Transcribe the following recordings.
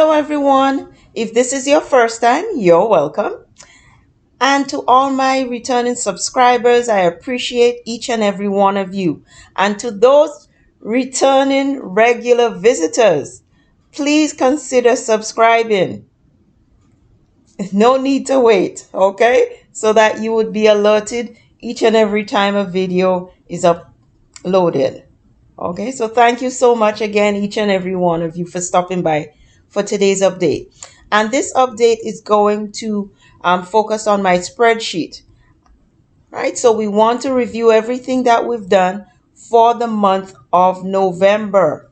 Hello everyone. If this is your first time, you're welcome. And to all my returning subscribers, I appreciate each and every one of you. And to those returning regular visitors, please consider subscribing. No need to wait, okay? So that you would be alerted each and every time a video is uploaded. Okay, so thank you so much again, each and every one of you, for stopping by for today's update. And this update is going to focus on my spreadsheet, right? So we want to review everything that we've done for the month of November.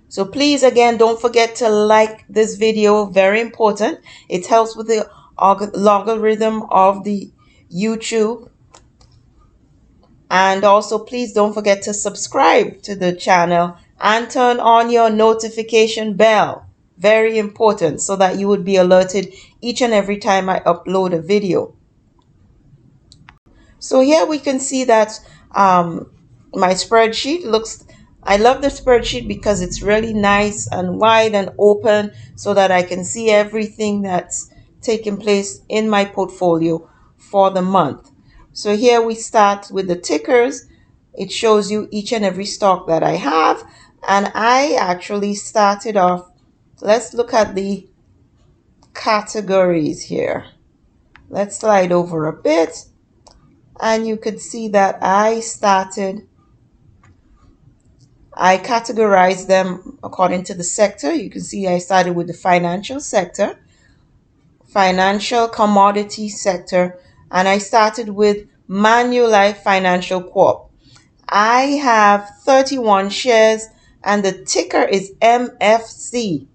So please, again, don't forget to like this video. Very important. It helps with the logarithm of the YouTube. And also, please don't forget to subscribe to the channel and turn on your notification bell. Very important, so that you would be alerted each and every time I upload a video. So here we can see that my spreadsheet looks, I love the spreadsheet because it's really nice and wide and open so that I can see everything that's taking place in my portfolio for the month. So here we start with the tickers. It shows you each and every stock that I have. And I actually started off, let's look at the categories here. Let's slide over a bit. And you could see that I categorized them according to the sector. You can see I started with the financial sector, financial commodity sector, and I started with Manulife Financial Corp. I have 31 shares and the ticker is MFC.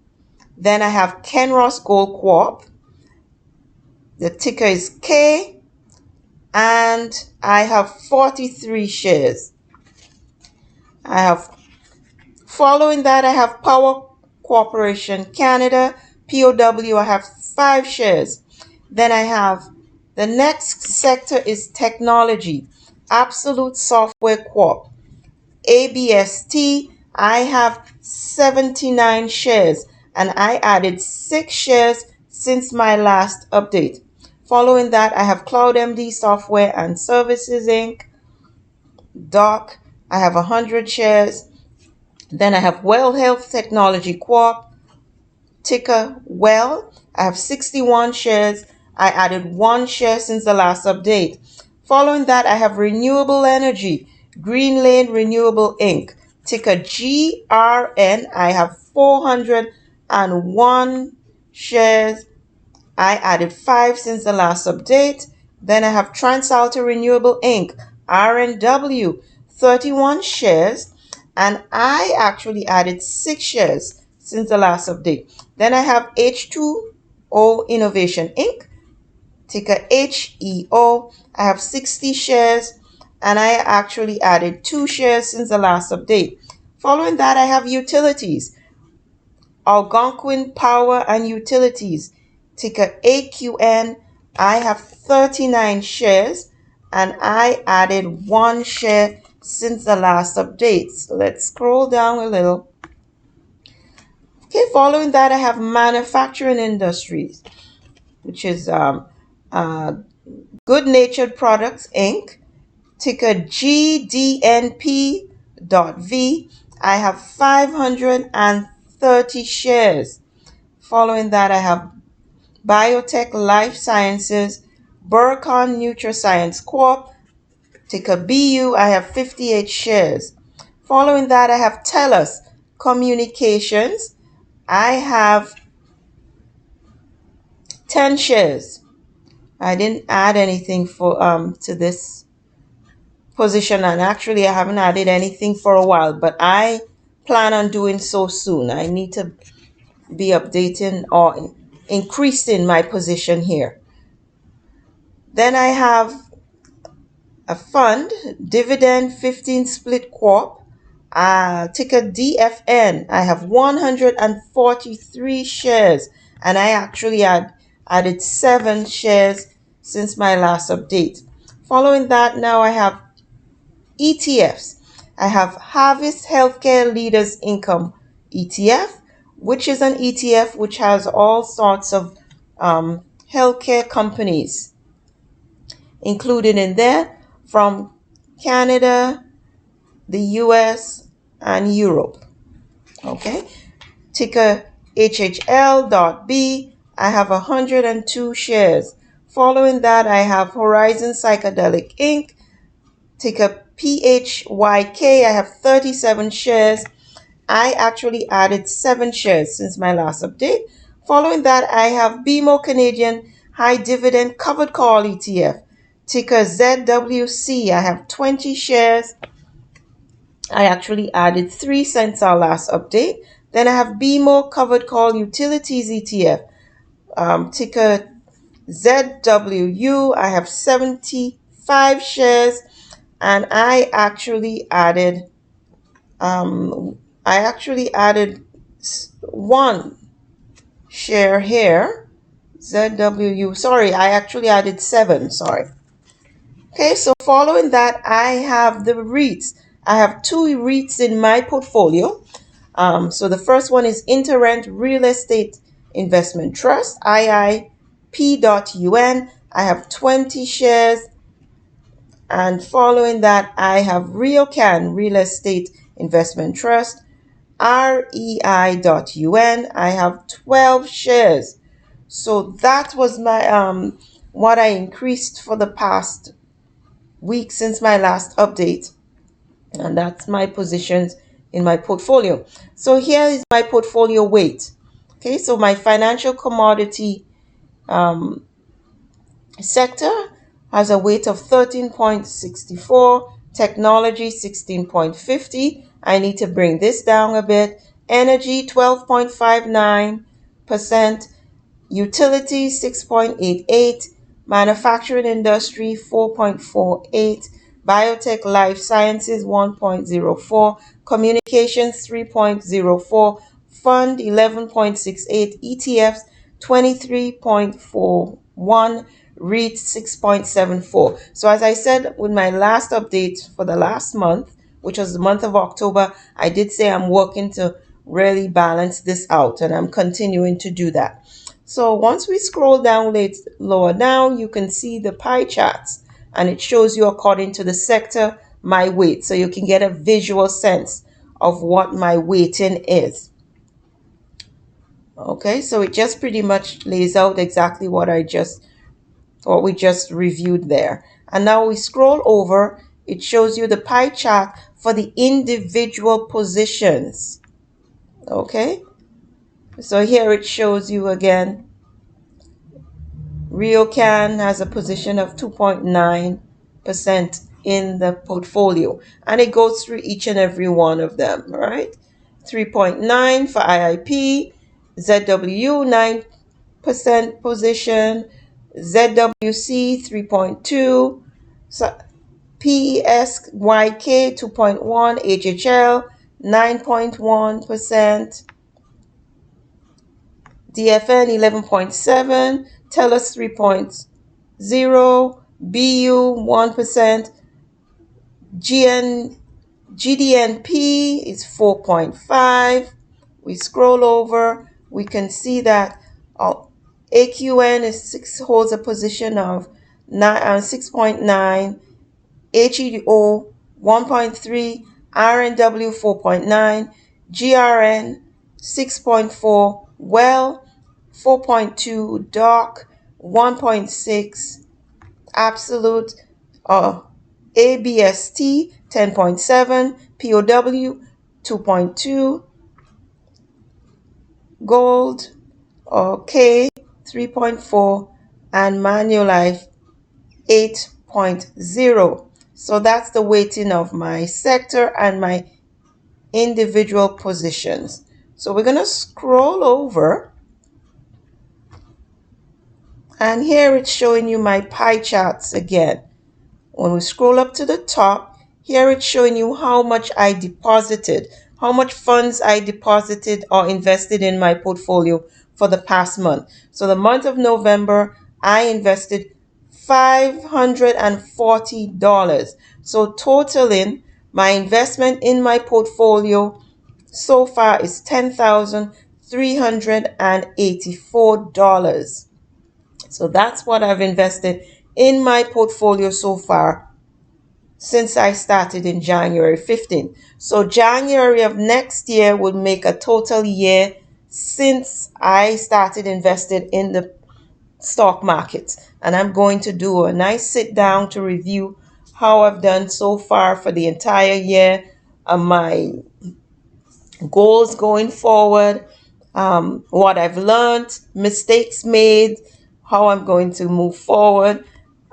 Then I have Kenross Gold Corp. The ticker is K, and I have 43 shares. Following that, I have Power Corporation Canada, POW. I have 5 shares. Then I have the next sector is technology, Absolute Software Corp, ABST. I have 79 shares and I added 6 shares since my last update. Following that, I have CloudMD Software and Services Inc., DOC. I have 100 shares. Then I have Well Health Technology Corp, ticker Well. I have 61 shares. I added 1 share since the last update. Following that, I have Renewable Energy, Green Lane Renewable Inc., ticker GRN. I have 401 shares. I added 5 since the last update. Then I have TransAlta Renewable Inc., RNW, 31 shares. And I actually added 6 shares since the last update. Then I have H2O Innovation Inc., ticker HEO. I have 60 shares and I actually added 2 shares since the last update. Following that, I have utilities, Algonquin Power and Utilities, ticker AQN. I have 39 shares and I added 1 share since the last update. So let's scroll down a little. Okay, following that, I have Manufacturing Industries, which is Good Natured Products Inc., ticker GDNP.V. I have 530 shares. Following that, I have Biotech Life Sciences, Burcon Nutrascience Corp., ticker BU. I have 58 shares. Following that, I have TELUS Communications. I have 10 shares. I didn't add anything for to this position, and actually I haven't added anything for a while, but I plan on doing so soon. I need to be updating or increasing my position here. Then I have a fund, Dividend 15 Split Corp, ticker DFN. I have 143 shares and I actually added 7 shares since my last update. Following that, now I have ETFs. I have Harvest Healthcare Leaders Income ETF, which is an ETF which has all sorts of healthcare companies included in there from Canada, the US, and Europe. Okay, ticker HHL.B. I have 102 shares. Following that, I have Horizon Psychedelic Inc. Ticker PHYK. I have 37 shares. I actually added 7 shares since my last update. Following that, I have BMO Canadian High Dividend Covered Call ETF. Ticker ZWC. I have 20 shares. I actually added 3 since our last update. Then I have BMO Covered Call Utilities ETF. Ticker ZWU. I have 75 shares. And I actually added 1 share here. ZWU. Sorry, I actually added 7. Sorry. Okay, so following that, I have the REITs. I have 2 REITs in my portfolio. So the first one is Interrent Real Estate Investment Trust, IIP.UN. I have 20 shares. And following that, I have RioCan Real Estate Investment Trust, REI.UN. I have 12 shares. So that was my what I increased for the past week since my last update. And that's my positions in my portfolio. So here is my portfolio weight. Okay, so my financial commodity sector has a weight of 13.64, technology 16.50. I need to bring this down a bit. Energy 12.59%, utility 6.88, manufacturing industry 4.48, biotech life sciences 1.04, communications 3.04, fund 11.68, ETFs 23.41, REIT 6.74. So as I said with my last update for the last month, which was the month of October, I did say I'm working to really balance this out, and I'm continuing to do that. So once we scroll down lower down, you can see the pie charts, and it shows you according to the sector my weight, so you can get a visual sense of what my weighting is. Okay, so it just pretty much lays out exactly what we just reviewed there. And now we scroll over, it shows you the pie chart for the individual positions. Okay, so here it shows you again, RioCan has a position of 2.9% in the portfolio, and it goes through each and every one of them, right? 3.9 for IIP, ZW 9% position, ZWC 3.2, PESYK 2.1, HHL 9.1%, DFN 11.7, TELUS 3.0, BU 1%, GDNP is 4.5. We scroll over, we can see that AQN holds a position of 6.9, HEO 1.3, RNW 4.9, GRN 6.4, Well 4.2, Doc 1.6, Absolute, ABST 10.7, POW 2.2, Gold K 3.4, and Manulife 8.0. So that's the weighting of my sector and my individual positions. So we're going to scroll over, and here it's showing you my pie charts again. When we scroll up to the top, here it's showing you how much I deposited, how much funds I deposited or invested in my portfolio for the past month. So the month of November, I invested $540. So totaling my investment in my portfolio so far is $10,300. $384. So that's what I've invested in my portfolio so far since I started in January 15th. So January of next year would make a total year since I started invested in the stock market. And I'm going to do a nice sit down to review how I've done so far for the entire year, my goals going forward, what I've learned, mistakes made, how I'm going to move forward,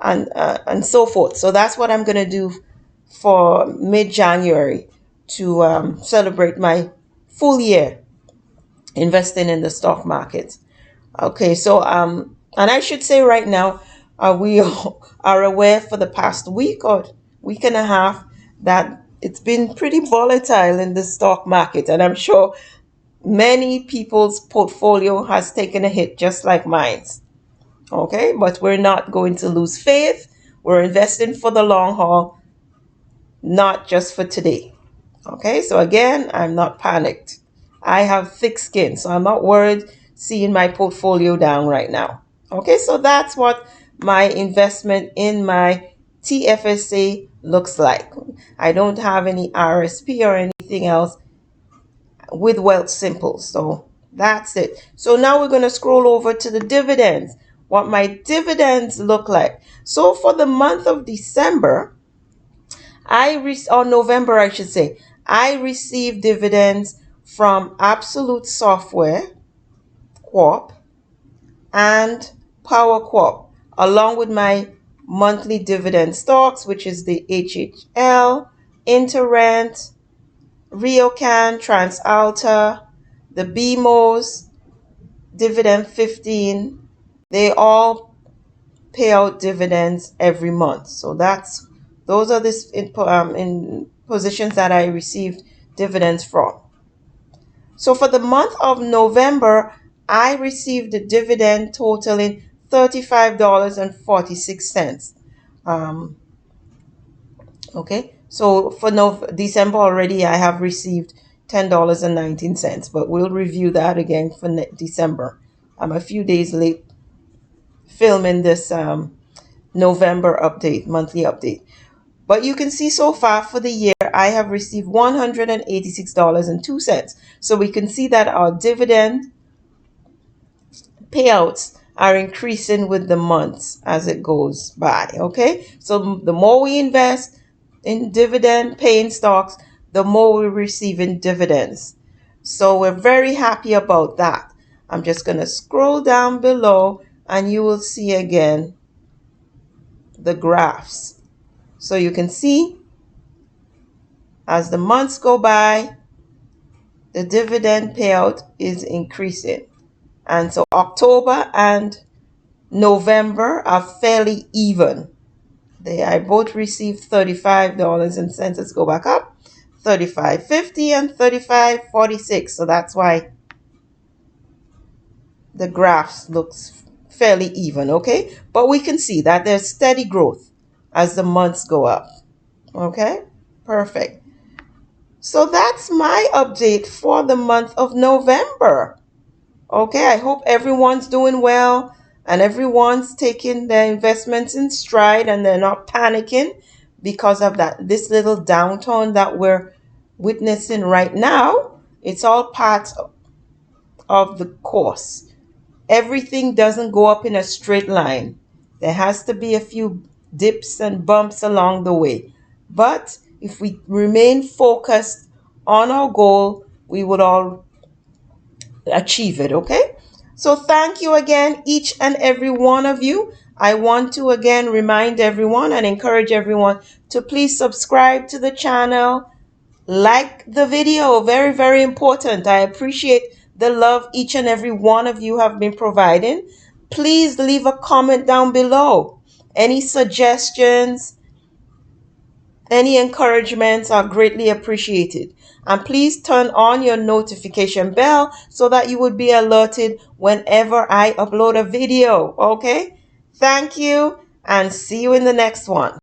and so forth. So that's what I'm going to do for mid-January to celebrate my full year investing in the stock market. Okay, so and I should say right now, we are aware for the past week or week and a half that it's been pretty volatile in the stock market, and I'm sure many people's portfolio has taken a hit just like mine's. Okay, but we're not going to lose faith. We're investing for the long haul, not just for today. Okay, so again, I'm not panicked. I have thick skin, so I'm not worried seeing my portfolio down right now. Okay, so that's what my investment in my TFSA looks like. I don't have any RSP or anything else with Wealthsimple, so that's it. So now we're going to scroll over to the dividends, what my dividends look like. So for the month of December, or November, I should say, I received dividends from Absolute Software Corp and Power Corp, along with my monthly dividend stocks, which is the HHL, Interrent, Riocan, TransAlta, the BMOs, Dividend 15. They all pay out dividends every month. So those are the in positions that I received dividends from. So for the month of November, I received a dividend totaling $35.46. Okay, so for December already, I have received $10.19, but we'll review that again for December. I'm a few days late filming this November update, monthly update. But you can see so far for the year, I have received $186.02. So we can see that our dividend payouts are increasing with the months as it goes by. Okay, so the more we invest in dividend paying stocks, the more we receive in dividends. So we're very happy about that. I'm just going to scroll down below and you will see again the graphs. So you can see as the months go by, the dividend payout is increasing. And so October and November are fairly even. I both received $35 and cents. Let's go back up. $35.50 and $35.46. So that's why the graphs looks fairly even, okay? But we can see that there's steady growth as the months go up. Okay? Perfect. So that's my update for the month of November. Okay, I hope everyone's doing well and everyone's taking their investments in stride and they're not panicking because of this little downturn that we're witnessing right now. It's all part of the course. Everything doesn't go up in a straight line. There has to be a few dips and bumps along the way. But if we remain focused on our goal, we would all achieve it, okay? So thank you again, each and every one of you. I want to again remind everyone and encourage everyone to please subscribe to the channel, like the video, very, very important. I appreciate the love each and every one of you have been providing. Please leave a comment down below. Any suggestions, any encouragements are greatly appreciated. And please turn on your notification bell so that you would be alerted whenever I upload a video. Okay? Thank you and see you in the next one.